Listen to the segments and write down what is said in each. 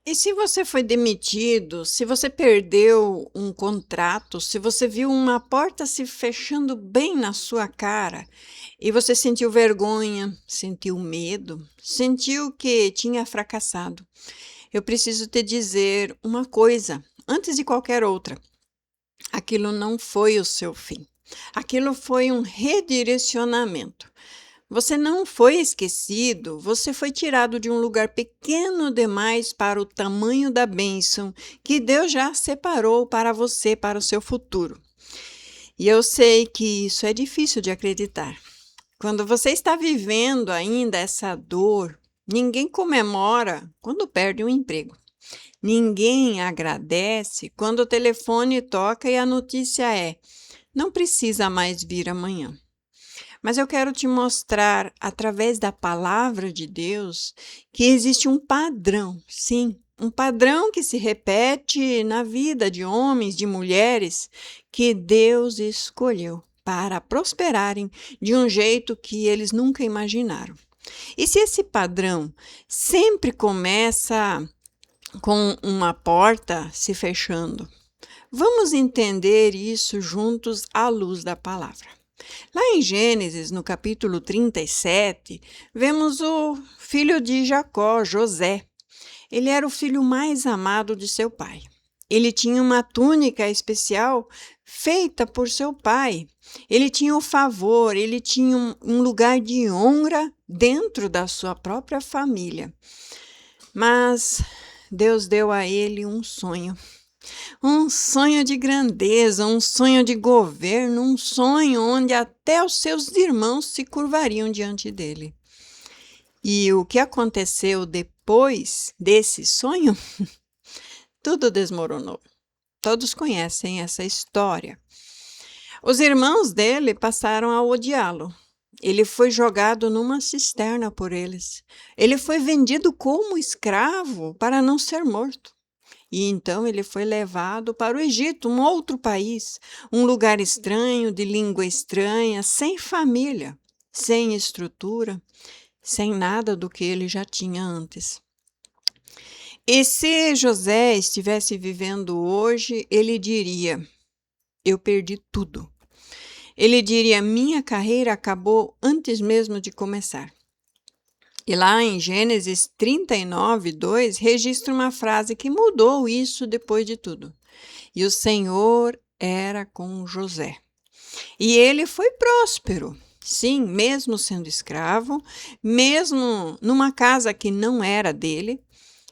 E se você foi demitido, se você perdeu um contrato, se você viu uma porta se fechando bem na sua cara e você sentiu vergonha, sentiu medo, sentiu que tinha fracassado, eu preciso te dizer uma coisa, antes de qualquer outra: aquilo não foi o seu fim. Aquilo foi um redirecionamento. Você não foi esquecido, você foi tirado de um lugar pequeno demais para o tamanho da bênção que Deus já separou para você, para o seu futuro. E eu sei que isso é difícil de acreditar. Quando você está vivendo ainda essa dor, ninguém comemora quando perde um emprego. Ninguém agradece quando o telefone toca e a notícia é: não precisa mais vir amanhã. Mas eu quero te mostrar, através da palavra de Deus, que existe um padrão, sim, um padrão que se repete na vida de homens, de mulheres, que Deus escolheu para prosperarem de um jeito que eles nunca imaginaram. E se esse padrão sempre começa com uma porta se fechando, vamos entender isso juntos à luz da palavra. Lá em Gênesis, no capítulo 37, vemos o filho de Jacó, José. Ele era o filho mais amado de seu pai. Ele tinha uma túnica especial feita por seu pai. Ele tinha o favor, ele tinha um lugar de honra dentro da sua própria família. Mas Deus deu a ele um sonho de grandeza, um sonho de governo, um sonho onde até os seus irmãos se curvariam diante dele. E o que aconteceu depois desse sonho? Tudo desmoronou. Todos conhecem essa história. Os irmãos dele passaram a odiá-lo. Ele foi jogado numa cisterna por eles. Ele foi vendido como escravo para não ser morto. E então ele foi levado para o Egito, um outro país, um lugar estranho, de língua estranha, sem família, sem estrutura, sem nada do que ele já tinha antes. E se José estivesse vivendo hoje, ele diria: eu perdi tudo. Ele diria: minha carreira acabou antes mesmo de começar. E lá em Gênesis 39, 2, registra uma frase que mudou isso depois de tudo. E o Senhor era com José. E ele foi próspero. Sim, mesmo sendo escravo, mesmo numa casa que não era dele,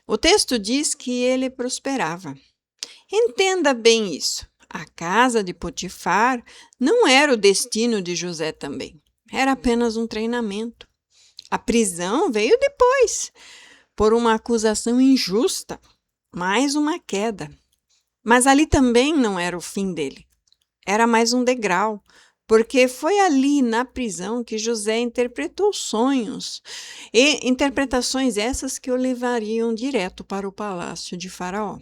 o texto diz que ele prosperava. Entenda bem isso. A casa de Potifar não era o destino de José também. Era apenas um treinamento. A prisão veio depois, por uma acusação injusta, mais uma queda. Mas ali também não era o fim dele. Era mais um degrau, porque foi ali na prisão que José interpretou sonhos, e interpretações essas que o levariam direto para o palácio de Faraó.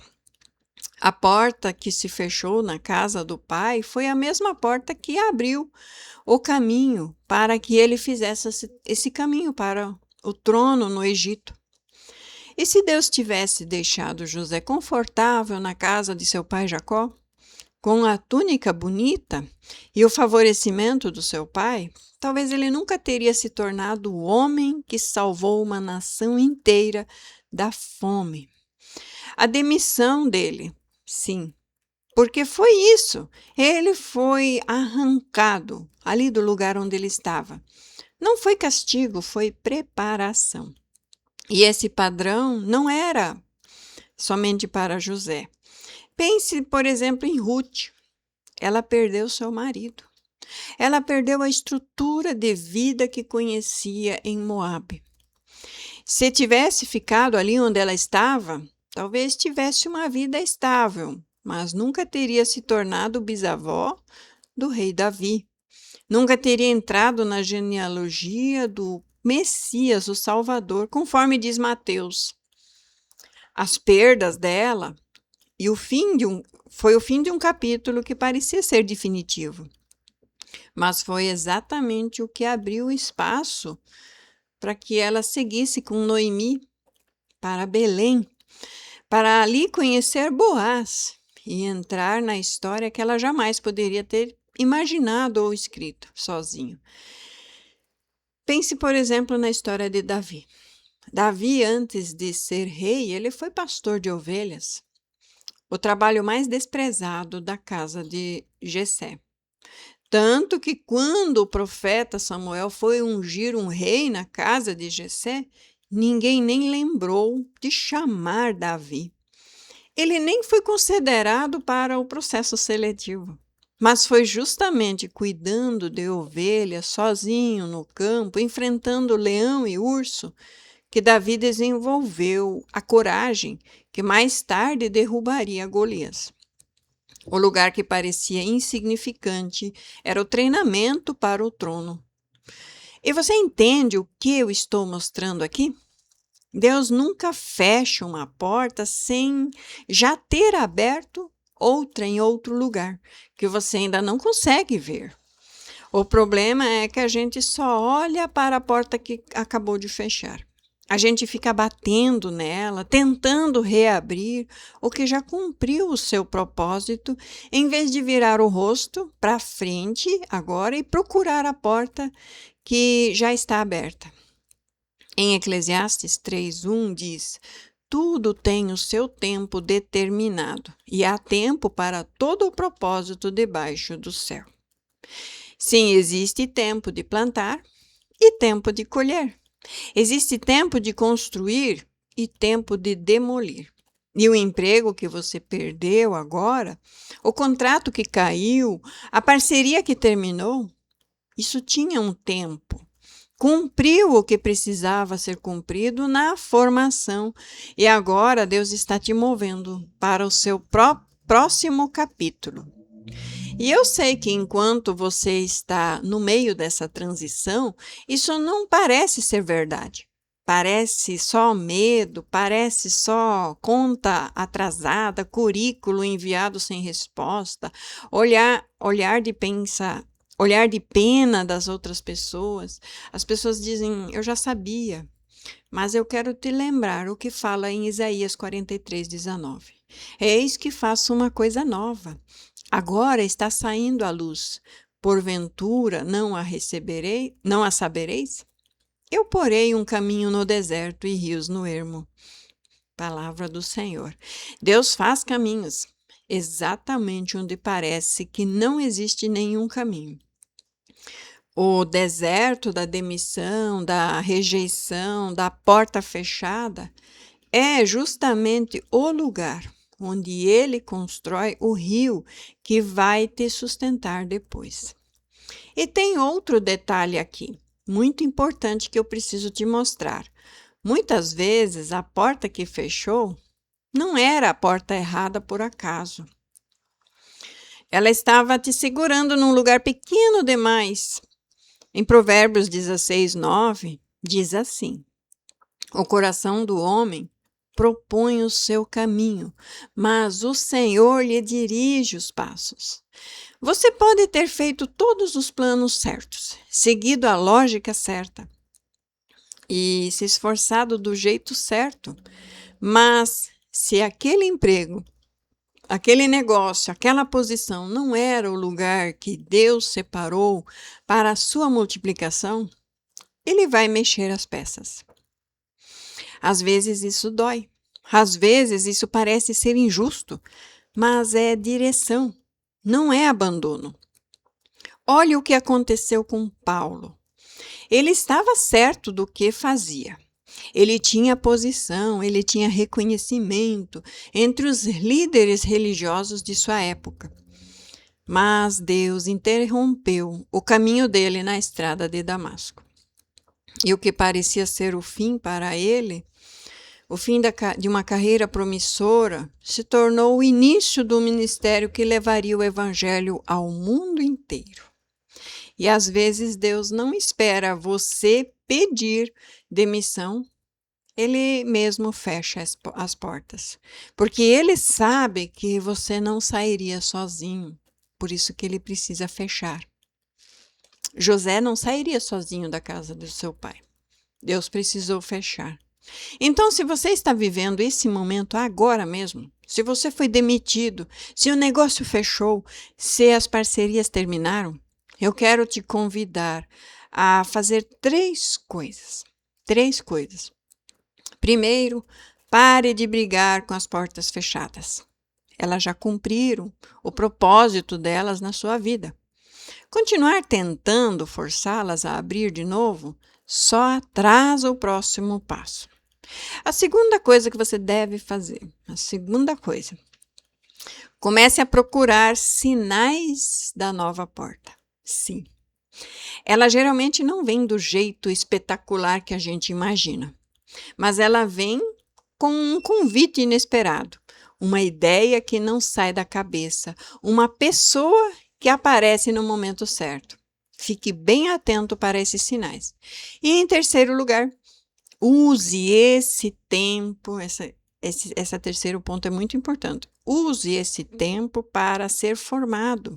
A porta que se fechou na casa do pai foi a mesma porta que abriu o caminho para que ele fizesse esse caminho para o trono no Egito. E se Deus tivesse deixado José confortável na casa de seu pai Jacó, com a túnica bonita e o favorecimento do seu pai, talvez ele nunca teria se tornado o homem que salvou uma nação inteira da fome. A demissão dele, sim, porque foi isso. Ele foi arrancado ali do lugar onde ele estava. Não foi castigo, foi preparação. E esse padrão não era somente para José. Pense, por exemplo, em Ruth. Ela perdeu seu marido. Ela perdeu a estrutura de vida que conhecia em Moabe. Se tivesse ficado ali onde ela estava, talvez tivesse uma vida estável, mas nunca teria se tornado bisavó do rei Davi. Nunca teria entrado na genealogia do Messias, o Salvador, conforme diz Mateus. As perdas dela e foi o fim de um capítulo que parecia ser definitivo. Mas foi exatamente o que abriu espaço para que ela seguisse com Noemi para Belém, para ali conhecer Boaz e entrar na história que ela jamais poderia ter imaginado ou escrito sozinho. Pense, por exemplo, na história de Davi. Davi, antes de ser rei, ele foi pastor de ovelhas, o trabalho mais desprezado da casa de Jessé. Tanto que quando o profeta Samuel foi ungir um rei na casa de Jessé, ninguém nem lembrou de chamar Davi. Ele nem foi considerado para o processo seletivo, mas foi justamente cuidando de ovelhas, sozinho no campo, enfrentando leão e urso, que Davi desenvolveu a coragem que mais tarde derrubaria Golias. O lugar que parecia insignificante era o treinamento para o trono. E você entende o que eu estou mostrando aqui? Deus nunca fecha uma porta sem já ter aberto outra em outro lugar, que você ainda não consegue ver. O problema é que a gente só olha para a porta que acabou de fechar. A gente fica batendo nela, tentando reabrir o que já cumpriu o seu propósito, em vez de virar o rosto para frente agora e procurar a porta que já está aberta. Em Eclesiastes 3:1 diz: tudo tem o seu tempo determinado, e há tempo para todo o propósito debaixo do céu. Sim, existe tempo de plantar e tempo de colher. Existe tempo de construir e tempo de demolir. E o emprego que você perdeu agora, o contrato que caiu, a parceria que terminou, isso tinha um tempo. Cumpriu o que precisava ser cumprido na formação. E agora Deus está te movendo para o seu próximo capítulo. E eu sei que enquanto você está no meio dessa transição, isso não parece ser verdade. Parece só medo, parece só conta atrasada, currículo enviado sem resposta, olhar de pena das outras pessoas. As pessoas dizem: eu já sabia, mas eu quero te lembrar o que fala em Isaías 43:19. Eis que faço uma coisa nova. Agora está saindo a luz. Porventura não a sabereis? Eu porei um caminho no deserto e rios no ermo. Palavra do Senhor. Deus faz caminhos exatamente onde parece que não existe nenhum caminho. O deserto da demissão, da rejeição, da porta fechada é justamente o lugar onde ele constrói o rio que vai te sustentar depois. E tem outro detalhe aqui, muito importante, que eu preciso te mostrar. Muitas vezes a porta que fechou não era a porta errada por acaso. Ela estava te segurando num lugar pequeno demais. Em Provérbios 16:9, diz assim: o coração do homem propõe o seu caminho, mas o Senhor lhe dirige os passos. Você pode ter feito todos os planos certos, seguido a lógica certa e se esforçado do jeito certo, mas se aquele emprego, aquele negócio, aquela posição não era o lugar que Deus separou para a sua multiplicação, Ele vai mexer as peças. Às vezes isso dói, às vezes isso parece ser injusto, mas é direção, não é abandono. Olhe o que aconteceu com Paulo. Ele estava certo do que fazia. Ele tinha posição, ele tinha reconhecimento entre os líderes religiosos de sua época. Mas Deus interrompeu o caminho dele na estrada de Damasco. E o que parecia ser o fim para ele, o fim de uma carreira promissora, se tornou o início do ministério que levaria o evangelho ao mundo inteiro. E às vezes Deus não espera você pedir demissão, Ele mesmo fecha as portas, porque Ele sabe que você não sairia sozinho, por isso que Ele precisa fechar. José não sairia sozinho da casa do seu pai. Deus precisou fechar. Então, se você está vivendo esse momento agora mesmo, se você foi demitido, se o negócio fechou, se as parcerias terminaram, eu quero te convidar a fazer três coisas. Três coisas. Primeiro, pare de brigar com as portas fechadas. Elas já cumpriram o propósito delas na sua vida. Continuar tentando forçá-las a abrir de novo só atrasa o próximo passo. A segunda coisa que você deve fazer, comece a procurar sinais da nova porta. Sim, ela geralmente não vem do jeito espetacular que a gente imagina, mas ela vem com um convite inesperado, uma ideia que não sai da cabeça, uma pessoa que aparece no momento certo. Fique bem atento para esses sinais. E em terceiro lugar, use esse tempo, esse terceiro ponto é muito importante. Use esse tempo para ser formado,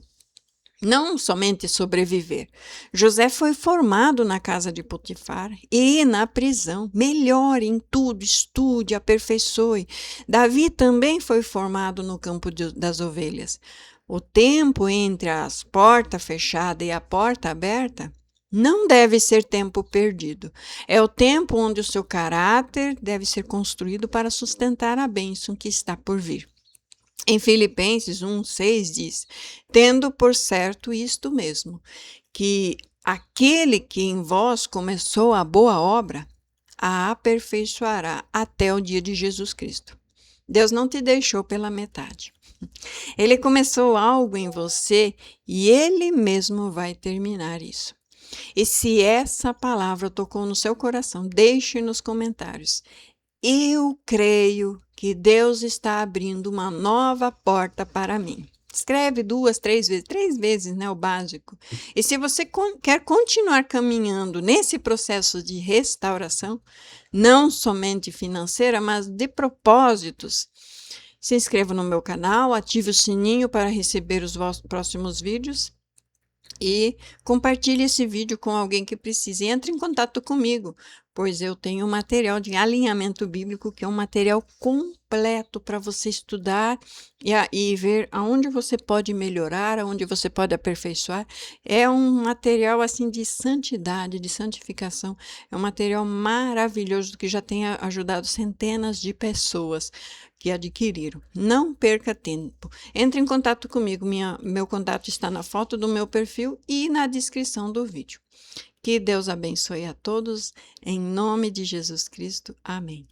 não somente sobreviver. José foi formado na casa de Potifar e na prisão. Melhore em tudo, estude, aperfeiçoe. Davi também foi formado no campo das ovelhas. O tempo entre as portas fechadas e a porta aberta não deve ser tempo perdido. É o tempo onde o seu caráter deve ser construído para sustentar a bênção que está por vir. Em Filipenses 1:6 diz: tendo por certo isto mesmo, que aquele que em vós começou a boa obra, a aperfeiçoará até o dia de Jesus Cristo. Deus não te deixou pela metade. Ele começou algo em você e Ele mesmo vai terminar isso. E se essa palavra tocou no seu coração, deixe nos comentários. Eu creio que Deus está abrindo uma nova porta para mim. Escreve 2, 3 vezes, 3 vezes, né, o básico. E se você quer continuar caminhando nesse processo de restauração, não somente financeira, mas de propósitos, se inscreva no meu canal, ative o sininho para receber os próximos vídeos e compartilhe esse vídeo com alguém que precise. Entre em contato comigo, pois eu tenho um material de alinhamento bíblico, que é um material completo para você estudar e ver aonde você pode melhorar, aonde você pode aperfeiçoar. É um material assim de santidade, de santificação. É um material maravilhoso que já tem ajudado centenas de pessoas que adquiriram. Não perca tempo. Entre em contato comigo. Meu contato está na foto do meu perfil e na descrição do vídeo. Que Deus abençoe a todos, em nome de Jesus Cristo. Amém.